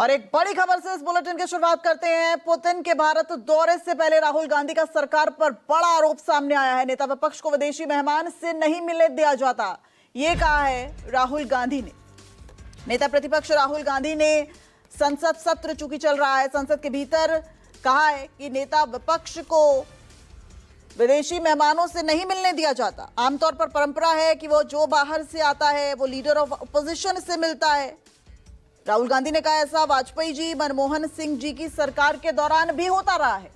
और एक बड़ी खबर से इस बुलेटिन की शुरुआत करते हैं। पुतिन के भारत दौरे से पहले राहुल गांधी का सरकार पर बड़ा आरोप सामने आया है। नेता विपक्ष को विदेशी मेहमान से नहीं मिलने दिया जाता, ये कहा है राहुल गांधी ने। नेता प्रतिपक्ष राहुल गांधी ने संसद सत्र चूंकि चल रहा है, संसद के भीतर कहा है कि नेता विपक्ष को विदेशी मेहमानों से नहीं मिलने दिया जाता। आमतौर पर परंपरा है कि वो जो बाहर से आता है वो लीडर ऑफ अपोजिशन से मिलता है। राहुल गांधी ने कहा ऐसा वाजपेयी जी, मनमोहन सिंह जी की सरकार के दौरान भी होता रहा है,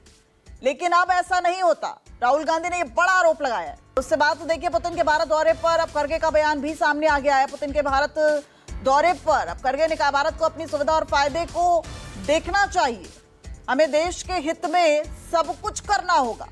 लेकिन अब ऐसा नहीं होता। राहुल गांधी ने यह बड़ा आरोप लगाया है। उससे बात तो देखिए, पुतिन के भारत दौरे पर अब खड़गे का बयान भी सामने आ गया है। पुतिन के भारत दौरे पर अब खड़गे ने कहा भारत को अपनी सुविधा और फायदे को देखना चाहिए, हमें देश के हित में सब कुछ करना होगा।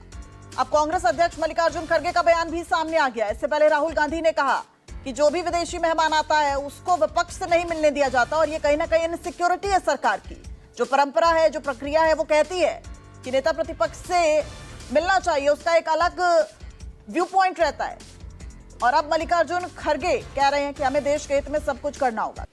अब कांग्रेस अध्यक्ष मल्लिकार्जुन खड़गे का बयान भी सामने आ गया। इससे पहले राहुल गांधी ने कहा कि जो भी विदेशी मेहमान आता है उसको विपक्ष से नहीं मिलने दिया जाता, और ये कहीं ना कहीं इनसिक्योरिटी है सरकार की। जो परंपरा है, जो प्रक्रिया है, वो कहती है कि नेता प्रतिपक्ष से मिलना चाहिए, उसका एक अलग व्यू पॉइंट रहता है। और अब मल्लिकार्जुन खड़गे कह रहे हैं कि हमें देश के हित में सब कुछ करना होगा।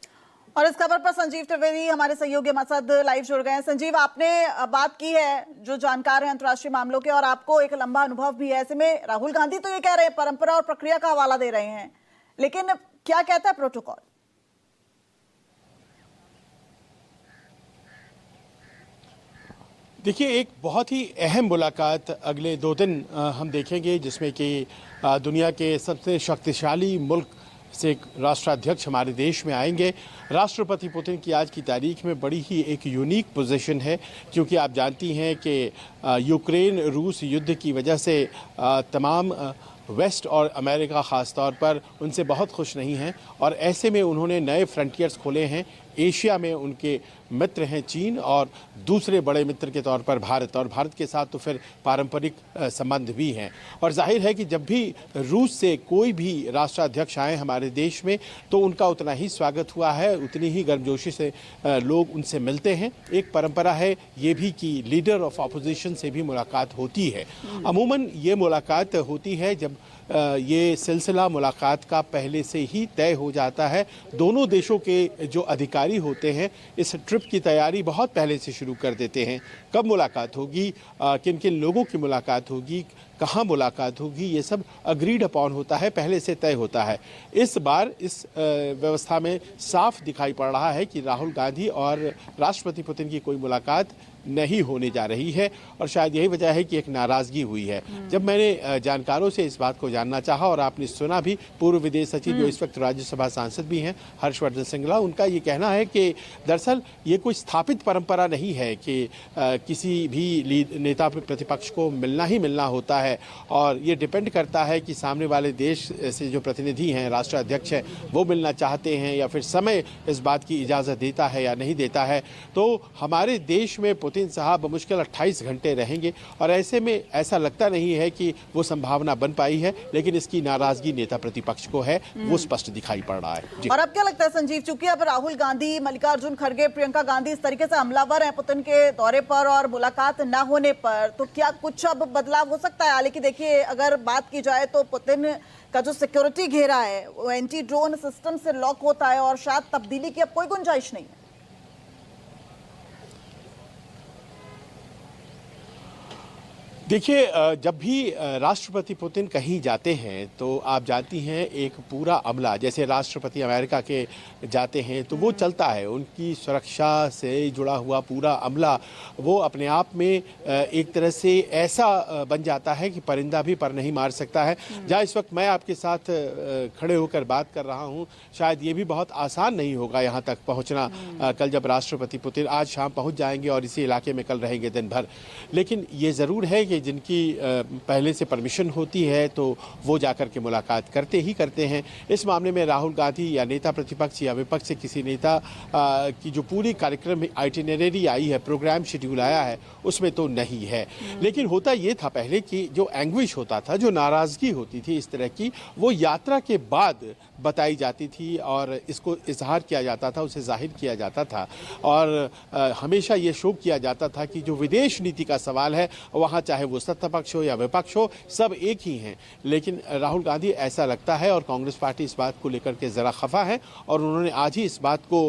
और इस खबर पर संजीव त्रिवेदी हमारे सहयोगी हमारे साथ लाइव जुड़ गए हैं। संजीव, आपने बात की है, जो जानकार है अंतर्राष्ट्रीय मामलों के, और आपको एक लंबा अनुभव भी है। ऐसे में राहुल गांधी तो ये कह रहे हैं, परंपरा और प्रक्रिया का हवाला दे रहे हैं, लेकिन क्या कहता है प्रोटोकॉल? देखिए, एक बहुत ही अहम मुलाकात अगले 2 दिन हम देखेंगे, जिसमें कि दुनिया के सबसे शक्तिशाली मुल्क से एक राष्ट्राध्यक्ष हमारे देश में आएंगे। राष्ट्रपति पुतिन की आज की तारीख में बड़ी ही एक यूनिक पोजीशन है, क्योंकि आप जानती हैं कि यूक्रेन रूस युद्ध की वजह से तमाम वेस्ट और अमेरिका ख़ास तौर पर उनसे बहुत खुश नहीं हैं, और ऐसे में उन्होंने नए फ्रंटियर्स खोले हैं। एशिया में उनके मित्र हैं चीन, और दूसरे बड़े मित्र के तौर पर भारत, और भारत के साथ तो फिर पारंपरिक संबंध भी हैं। और जाहिर है कि जब भी रूस से कोई भी राष्ट्राध्यक्ष आए हमारे देश में तो उनका उतना ही स्वागत हुआ है, उतनी ही गर्मजोशी से लोग उनसे मिलते हैं। एक परंपरा है ये भी कि लीडर ऑफ अपोजिशन से भी मुलाकात होती है। अमूमन ये मुलाकात होती है जब ये सिलसिला मुलाकात का पहले से ही तय हो जाता है। दोनों देशों के जो अधिकारी होते हैं इस ट्रिप की तैयारी बहुत पहले से शुरू कर देते हैं। कब मुलाकात होगी, किन किन लोगों की मुलाकात होगी, कहाँ मुलाकात होगी, ये सब अग्रीड अपॉन होता है, पहले से तय होता है। इस बार इस व्यवस्था में साफ दिखाई पड़ रहा है कि राहुल गांधी और राष्ट्रपति पुतिन की कोई मुलाकात नहीं होने जा रही है, और शायद यही वजह है कि एक नाराज़गी हुई है। जब मैंने जानकारों से इस बात को जानना चाहा, और आपने सुना भी, पूर्व विदेश सचिव जो इस वक्त राज्यसभा सांसद भी हैं हर्षवर्धन श्रृंगला, उनका ये कहना है कि दरअसल ये कोई स्थापित परंपरा नहीं है कि किसी भी नेता प्रतिपक्ष को मिलना ही मिलना होता है, और ये डिपेंड करता है कि सामने वाले देश से जो प्रतिनिधि हैं, राष्ट्राध्यक्ष हैं, वो मिलना चाहते हैं या फिर समय इस बात की इजाज़त देता है या नहीं देता है। तो हमारे देश में पुतिन साहब मुश्किल 28 घंटे रहेंगे, और ऐसे में ऐसा लगता नहीं है कि वो संभावना बन पाई है, लेकिन इसकी नाराजगी नेता प्रतिपक्ष को है, वो स्पष्ट दिखाई पड़ रहा है। और अब क्या लगता है संजीव, चूंकि अब राहुल गांधी, मल्लिकार्जुन खड़गे, प्रियंका गांधी इस तरीके से हमलावर हैं पुतिन के दौरे पर और मुलाकात न होने पर, तो क्या कुछ अब बदलाव हो सकता है? हालांकि देखिए, अगर बात की जाए तो पुतिन का जो सिक्योरिटी घेरा है वो एंटी ड्रोन सिस्टम से लॉक होता है, और शायद तब्दीली की अब कोई गुंजाइश नहीं है। देखिए, जब भी राष्ट्रपति पुतिन कहीं जाते हैं तो आप जानती हैं एक पूरा अमला, जैसे राष्ट्रपति अमेरिका के जाते हैं तो वो चलता है, उनकी सुरक्षा से जुड़ा हुआ पूरा अमला वो अपने आप में एक तरह से ऐसा बन जाता है कि परिंदा भी पर नहीं मार सकता है। जहाँ इस वक्त मैं आपके साथ खड़े होकर बात कर रहा हूँ, शायद ये भी बहुत आसान नहीं होगा यहाँ तक पहुँचना। कल जब राष्ट्रपति पुतिन आज शाम पहुँच जाएंगे और इसी इलाके में कल रहेंगे दिन भर, लेकिन ये ज़रूर है कि जिनकी पहले से परमिशन होती है तो वो जाकर के मुलाकात करते ही करते हैं। इस मामले में राहुल गांधी या नेता प्रतिपक्ष या विपक्ष से किसी नेता की जो पूरी कार्यक्रम आइटिनरी आई है, प्रोग्राम शेड्यूल आया है, उसमें तो नहीं है। लेकिन होता ये था पहले कि जो एंग्विश होता था, जो नाराज़गी होती थी इस तरह की, वो यात्रा के बाद बताई जाती थी और इसको इजहार किया जाता था, उसे जाहिर किया जाता था। और हमेशा ये शो किया जाता था कि जो विदेश नीति का सवाल है वहाँ चाहे वो सत्ता पक्ष हो या विपक्ष हो, सब एक ही हैं। लेकिन राहुल गांधी, ऐसा लगता है, और कांग्रेस पार्टी इस बात को लेकर के ज़रा खफा है और उन्होंने आज ही इस बात को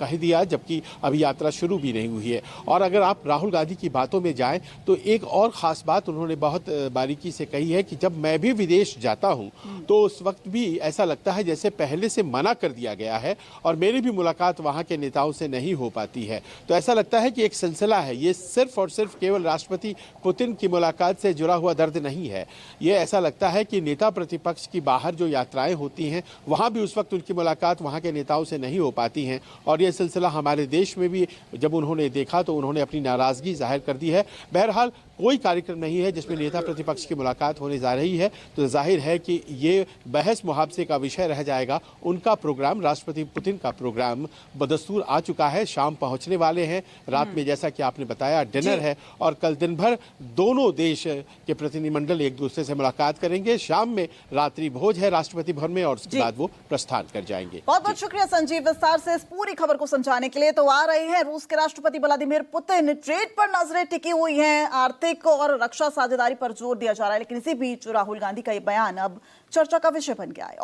कह दिया, जबकि अभी यात्रा शुरू भी नहीं हुई है। और अगर आप राहुल गांधी की बातों में जाएं तो एक और ख़ास बात उन्होंने बहुत बारीकी से कही है कि जब मैं भी विदेश जाता हूं तो उस वक्त भी ऐसा लगता है जैसे पहले से मना कर दिया गया है और मेरी भी मुलाकात वहां के नेताओं से नहीं हो पाती है। तो ऐसा लगता है कि एक सिलसिला है, ये सिर्फ और सिर्फ केवल राष्ट्रपति पुतिन की मुलाकात से जुड़ा हुआ दर्द नहीं है। ये ऐसा लगता है कि नेता प्रतिपक्ष की बाहर जो यात्राएं होती हैं वहां भी उस वक्त उनकी मुलाकात वहां के नेताओं से नहीं हो पाती हैं। और ये सिलसिला हमारे देश में भी जब उन्होंने देखा तो उन्होंने अपनी नाराजगी जाहिर कर दी है। बहरहाल कोई कार्यक्रम नहीं है जिसमें नेता प्रतिपक्ष की मुलाकात होने जा रही है, तो जाहिर है कि ये बहस मुहावजे का विषय रह जाएगा। उनका प्रोग्राम, राष्ट्रपति पुतिन का प्रोग्राम बदस्तूर आ चुका है, शाम पहुंचने वाले हैं। रात में जैसा कि आपने बताया डिनर है और कल दिन भर दोनों देश के प्रतिनिधिमंडल एक दूसरे से मुलाकात करेंगे। शाम में रात्रि भोज है राष्ट्रपति भवन में और उसके बाद वो प्रस्थान कर जाएंगे। बहुत बहुत शुक्रिया संजीव, विस्तार से इस पूरी खबर को समझाने के लिए। तो आ रहे हैं रूस के राष्ट्रपति व्लादिमीर पुतिन, ट्रेड पर नजरें टिकी हुई हैं, आर्थिक और रक्षा साझेदारी पर जोर दिया जा रहा है। लेकिन इसी बीच राहुल गांधी का ये बयान अब चर्चा का विषय बन गया है।